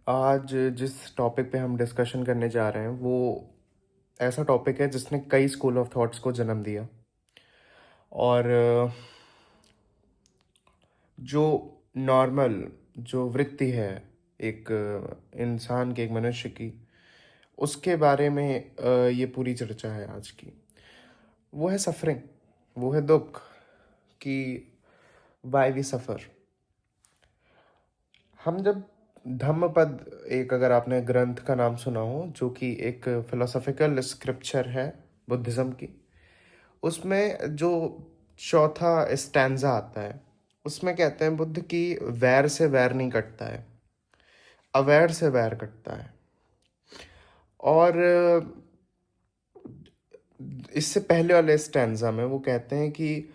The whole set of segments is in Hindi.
आज जिस टॉपिक पे हम डिस्कशन करने जा रहे हैं वो ऐसा टॉपिक है जिसने कई स्कूल ऑफ थॉट्स को जन्म दिया। और जो नॉर्मल जो वृत्ति है एक इंसान की, एक मनुष्य की, उसके बारे में ये पूरी चर्चा है आज की। वो है सफरिंग, वो है दुख, कि वाई वी सफ़र। हम जब धम्मपद, एक अगर आपने ग्रंथ का नाम सुना हो, जो कि एक फिलोसॉफिकल स्क्रिप्चर है बुद्धिज़्म की, उसमें जो चौथा स्टैंजा आता है, उसमें कहते हैं बुद्ध की वैर से वैर नहीं कटता है, अवैर से वैर कटता है। और इससे पहले वाले स्टैंजा में वो कहते हैं कि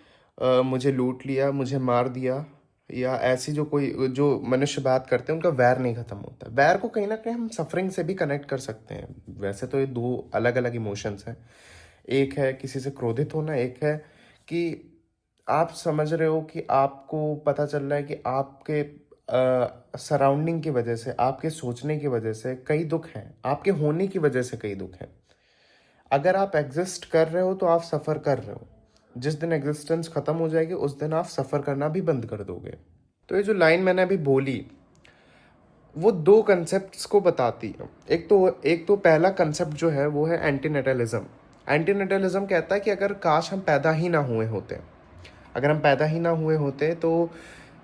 मुझे लूट लिया, मुझे मार दिया, या ऐसी जो कोई जो मनुष्य बात करते हैं उनका वैर नहीं खत्म होता। वैर को कहीं ना कहीं हम सफरिंग से भी कनेक्ट कर सकते हैं। वैसे तो ये दो अलग अलग इमोशंस हैं। एक है किसी से क्रोधित होना, एक है कि आप समझ रहे हो कि आपको पता चल रहा है कि आपके सराउंडिंग की वजह से, आपके सोचने की वजह से कई दुख हैं, आपके होने की वजह से कई दुख हैं। अगर आप एग्जिस्ट कर रहे हो तो आप सफ़र कर रहे हो। जिस दिन एग्जिस्टेंस ख़त्म हो जाएगी उस दिन आप सफ़र करना भी बंद कर दोगे। तो ये जो लाइन मैंने अभी बोली, वो दो कंसेप्ट्स को बताती है। एक तो पहला कंसेप्ट जो है वो है एंटीनेटलिज्म। एंटीनेटलिज्म कहता है कि अगर काश हम पैदा ही ना हुए होते, अगर हम पैदा ही ना हुए होते तो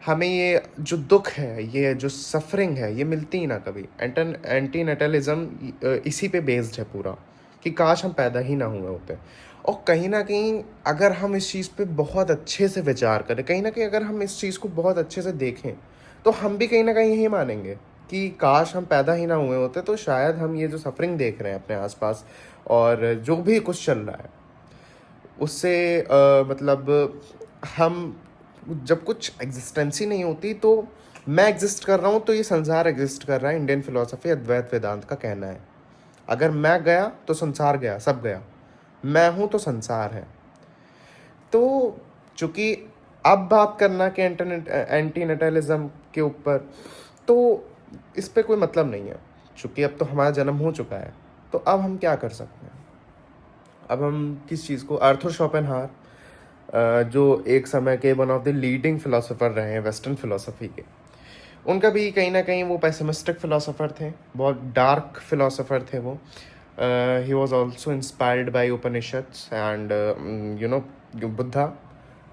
हमें ये जो दुख है, ये जो सफरिंग है, ये मिलती ही ना कभी। एंटीनेटलिज्म इसी पे बेस्ड है पूरा, कि काश हम पैदा ही ना हुए होते। और कहीं ना कहीं अगर हम इस चीज़ पे बहुत अच्छे से विचार करें, कहीं ना कहीं अगर हम इस चीज़ को बहुत अच्छे से देखें, तो हम भी कहीं ना कहीं यही मानेंगे कि काश हम पैदा ही ना हुए होते, तो शायद हम ये जो सफरिंग देख रहे हैं अपने आसपास और जो भी कुछ चल रहा है उससे मतलब हम, जब कुछ एग्जिस्टेंस ही नहीं होती तो मैं एग्जिस्ट कर रहा हूँ तो ये संसार एग्जिस्ट कर रहा है। इंडियन फिलोसफी अद्वैत वेदांत का कहना है, अगर मैं गया तो संसार गया, सब गया। मैं हूँ तो संसार है। तो चूंकि अब बात करना कि एंटी नेटलिज्म के ऊपर, तो इस पे कोई मतलब नहीं है, चूंकि अब तो हमारा जन्म हो चुका है। तो अब हम क्या कर सकते हैं? अब हम किस चीज़ को, आर्थर शोपेनहावर, जो एक समय के one of the leading philosopher रहे हैं वेस्टर्न फिलोसफी के, उनका भी कहीं ना कहीं वो पेसिमिस्टिक फिलोसोफर थे, बहुत डार्क फिलोसोफर थे वो। He was also inspired by Upanishads and you know Buddha.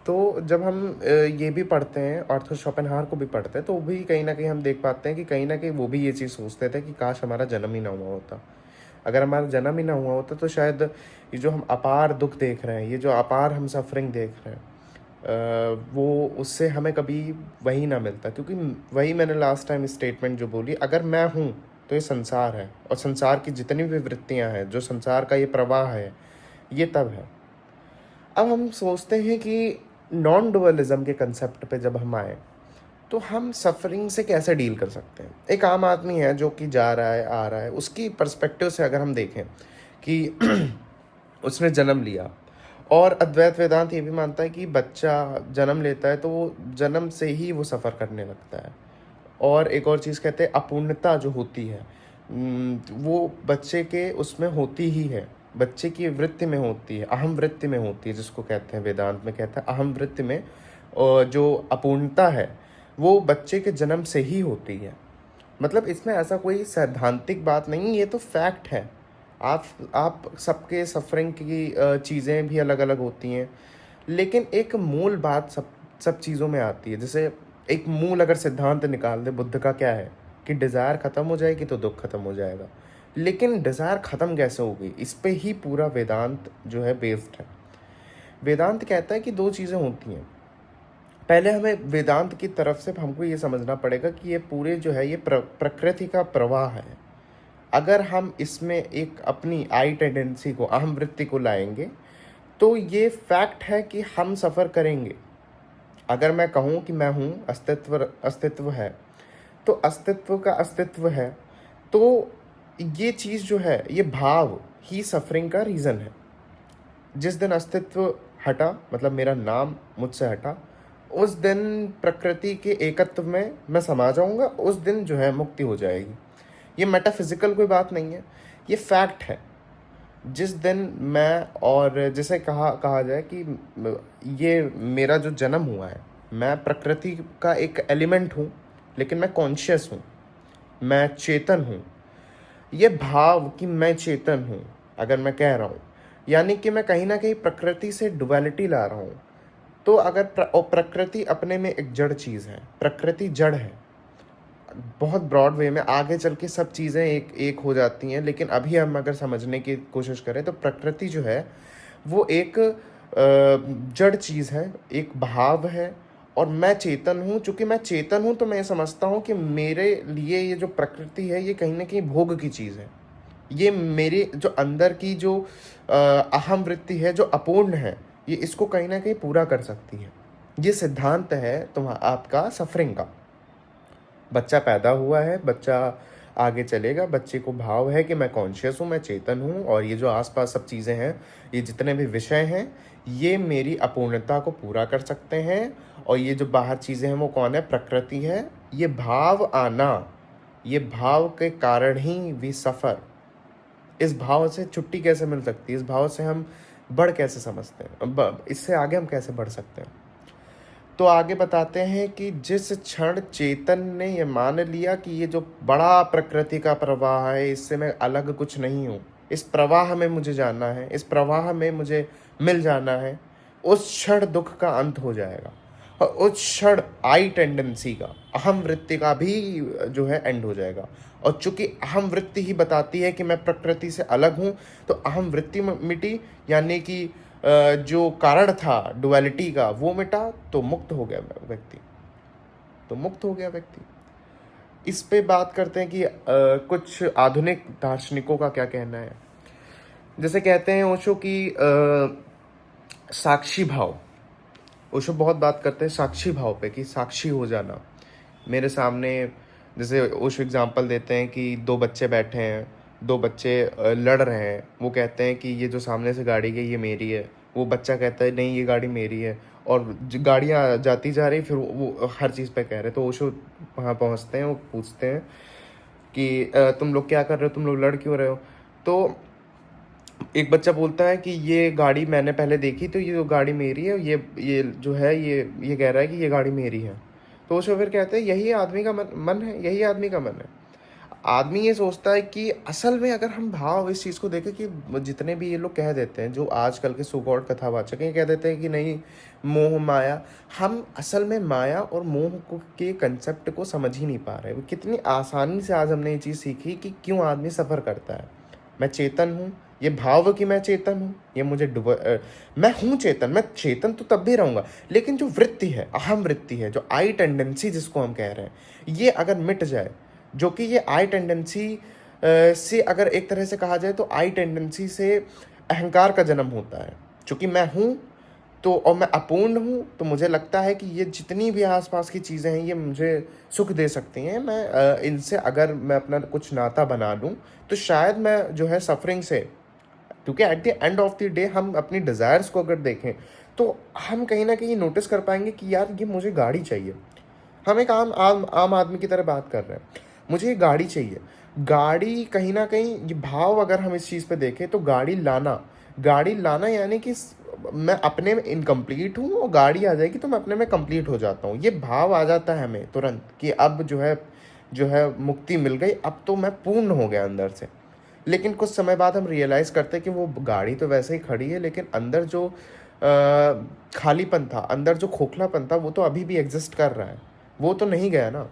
तो जब हम ये भी पढ़ते हैं, आर्थर शोपेनहावर को भी पढ़ते हैं, तो भी कहीं ना कहीं हम देख पाते हैं कि कहीं ना कहीं वो भी ये चीज़ सोचते थे कि काश हमारा जन्म ही ना हुआ होता। अगर हमारा जन्म ही ना हुआ होता तो शायद ये जो हम अपार दुख देख रहे हैं, ये जो अपार हम सफरिंग देख रहे हैं, वो उससे हमें कभी वही ना मिलता। क्योंकि वही मैंने लास्ट टाइम स्टेटमेंट जो बोली, अगर मैं हूँ तो ये संसार है, और संसार की जितनी भी वृत्तियाँ हैं, जो संसार का ये प्रवाह है, ये तब है। अब हम सोचते हैं कि नॉन डुअलिज्म के कंसेप्ट पे जब हम आए, तो हम सफरिंग से कैसे डील कर सकते हैं। एक आम आदमी है जो कि जा रहा है, आ रहा है, उसकी पर्सपेक्टिव से अगर हम देखें कि उसने जन्म लिया, और अद्वैत वेदांत ये भी मानता है कि बच्चा जन्म लेता है तो वो जन्म से ही वो सफ़र करने लगता है। और एक और चीज़ कहते हैं, अपूर्णता जो होती है, वो बच्चे के उसमें होती ही है, बच्चे की वृत्ति में होती है, अहम वृत्ति में होती है, जिसको कहते हैं वेदांत में कहता है अहम वृत्ति में। और जो अपूर्णता है वो बच्चे के जन्म से ही होती है। मतलब इसमें ऐसा कोई सैद्धांतिक बात नहीं, ये तो फैक्ट है। आप सबके सफरिंग की चीज़ें भी अलग अलग होती हैं, लेकिन एक मूल बात सब सब चीज़ों में आती है। जैसे एक मूल अगर सिद्धांत निकाल दे बुद्ध का, क्या है कि डिज़ायर ख़त्म हो जाएगी तो दुख ख़त्म हो जाएगा। लेकिन डिज़ायर ख़त्म कैसे होगी, इस पे ही पूरा वेदांत जो है बेस्ड है। वेदांत कहता है कि दो चीज़ें होती हैं। पहले हमें वेदांत की तरफ से हमको ये समझना पड़ेगा कि ये पूरे जो है ये प्रकृति का प्रवाह है। अगर हम इसमें एक अपनी आई टेंडेंसी को, अहम वृत्ति को लाएंगे, तो ये फैक्ट है कि हम सफ़र करेंगे। अगर मैं कहूँ कि मैं हूँ, अस्तित्व है, तो अस्तित्व का अस्तित्व है, तो ये चीज़ जो है, ये भाव ही सफरिंग का रीज़न है। जिस दिन अस्तित्व हटा, मतलब मेरा नाम मुझसे हटा, उस दिन प्रकृति के एकत्व में मैं समा जाऊंगा, उस दिन जो है मुक्ति हो जाएगी। ये मेटाफिजिकल कोई बात नहीं है, ये फैक्ट है। जिस दिन मैं, और जैसे कहा जाए कि ये मेरा जो जन्म हुआ है, मैं प्रकृति का एक एलिमेंट हूँ, लेकिन मैं कॉन्शियस हूँ, मैं चेतन हूँ। ये भाव कि मैं चेतन हूँ अगर मैं कह रहा हूँ, यानी कि मैं कहीं ना कहीं प्रकृति से डुअलिटी ला रहा हूँ। तो अगर और प्रकृति अपने में एक जड़ चीज़ है, प्रकृति जड़ है। बहुत ब्रॉड वे में आगे चल के सब चीज़ें एक एक हो जाती हैं, लेकिन अभी हम अगर समझने की कोशिश करें तो प्रकृति जो है वो एक जड़ चीज़ है, एक भाव है। और मैं चेतन हूँ, चूँकि मैं चेतन हूँ तो मैं समझता हूँ कि मेरे लिए ये जो प्रकृति है ये कहीं ना कहीं भोग की चीज़ है। ये मेरे जो अंदर की जो अहम वृत्ति है, जो अपूर्ण है, ये इसको कहीं ना कहीं पूरा कर सकती है। ये सिद्धांत है आपका सफरिंग का। बच्चा पैदा हुआ है, बच्चा आगे चलेगा, बच्चे को भाव है कि मैं कॉन्शियस हूँ, मैं चेतन हूँ, और ये जो आसपास सब चीज़ें हैं, ये जितने भी विषय हैं, ये मेरी अपूर्णता को पूरा कर सकते हैं। और ये जो बाहर चीज़ें हैं वो कौन है? प्रकृति है। ये भाव आना, ये भाव के कारण ही वी सफ़र। इस भाव से छुट्टी कैसे मिल सकती है? इस भाव से हम बढ़ कैसे समझते हैं? इससे आगे हम कैसे बढ़ सकते हैं? तो आगे बताते हैं कि जिस क्षण चेतन ने ये मान लिया कि ये जो बड़ा प्रकृति का प्रवाह है, इससे मैं अलग कुछ नहीं हूँ, इस प्रवाह में मुझे जाना है, इस प्रवाह में मुझे मिल जाना है, उस क्षण दुख का अंत हो जाएगा। और उस क्षण आई टेंडेंसी का, अहम वृत्ति का भी जो है एंड हो जाएगा। और चूंकि अहम वृत्ति ही बताती है कि मैं प्रकृति से अलग हूँ, तो अहम वृत्ति मिटी, यानी कि जो कारण था डुअलिटी का वो मिटा, तो मुक्त हो गया व्यक्ति, तो मुक्त हो गया व्यक्ति। इस पे बात करते हैं कि कुछ आधुनिक दार्शनिकों का क्या कहना है। जैसे कहते हैं ओशो की साक्षी भाव। ओशो बहुत बात करते हैं साक्षी भाव पे, कि साक्षी हो जाना मेरे सामने। जैसे ओशो एग्जांपल देते हैं कि दो बच्चे बैठे हैं, दो बच्चे लड़ रहे हैं। वो कहते हैं कि ये जो सामने से गाड़ी गई ये मेरी है, वो बच्चा कहता है नहीं ये गाड़ी मेरी है। और गाड़ियाँ जाती जा रही, फिर वो हर चीज़ पे कह रहे। तो ओशो वहाँ पहुँचते हैं, वो पूछते हैं कि तुम लोग क्या कर रहे हो, तुम लोग लड़ क्यों रहे हो? तो एक बच्चा बोलता है कि ये गाड़ी मैंने पहले देखी, तो ये जो गाड़ी मेरी है, ये जो है ये कह रहा है कि ये गाड़ी मेरी है। तो ओशो फिर कहते हैं यही आदमी का मन है, यही आदमी का मन है। आदमी ये सोचता है कि असल में अगर हम भाव इस चीज़ को देखें कि जितने भी ये लोग कह देते हैं, जो आजकल के सुगौड़ कथावाचक हैं, कह देते हैं कि नहीं मोह माया, हम असल में माया और मोह के कंसेप्ट को समझ ही नहीं पा रहे। कितनी आसानी से आज हमने ये चीज़ सीखी कि क्यों आदमी सफ़र करता है। मैं चेतन हूँ, ये भाव कि मैं चेतन हूँ, ये मुझे मैं हूँ चेतन, मैं चेतन तो तब भी रहूँगा, लेकिन जो वृत्ति है, अहम वृत्ति है, जो आई टेंडेंसी जिसको हम कह रहे हैं, ये अगर मिट जाए, जो कि ये आई टेंडेंसी से अगर एक तरह से कहा जाए तो आई टेंडेंसी से अहंकार का जन्म होता है। चूँकि मैं हूँ तो, और मैं अपूर्ण हूँ, तो मुझे लगता है कि ये जितनी भी आसपास की चीज़ें हैं ये मुझे सुख दे सकती हैं। मैं इनसे अगर मैं अपना कुछ नाता बना लूँ तो शायद मैं जो है सफरिंग से, क्योंकि at the end of the day हम अपनी डिज़ायर्स को अगर देखें तो हम कहीं ना कहीं नोटिस कर पाएंगे कि यार ये मुझे गाड़ी चाहिए। हम एक आम आदमी की तरह बात कर रहे हैं, मुझे ये गाड़ी चाहिए। गाड़ी कहीं ना कहीं ये भाव अगर हम इस चीज़ पे देखें तो गाड़ी लाना यानी कि मैं अपने में इनकम्प्लीट हूँ और गाड़ी आ जाएगी तो मैं अपने में कंप्लीट हो जाता हूँ। ये भाव आ जाता है हमें तुरंत कि अब जो है मुक्ति मिल गई, अब तो मैं पूर्ण हो गया अंदर से। लेकिन कुछ समय बाद हम रियलाइज़ करते हैं कि वो गाड़ी तो वैसे ही खड़ी है, लेकिन अंदर जो खालीपन था, अंदर जो खोखलापन था, वो तो अभी भी एग्जिस्ट कर रहा है, वो तो नहीं गया ना।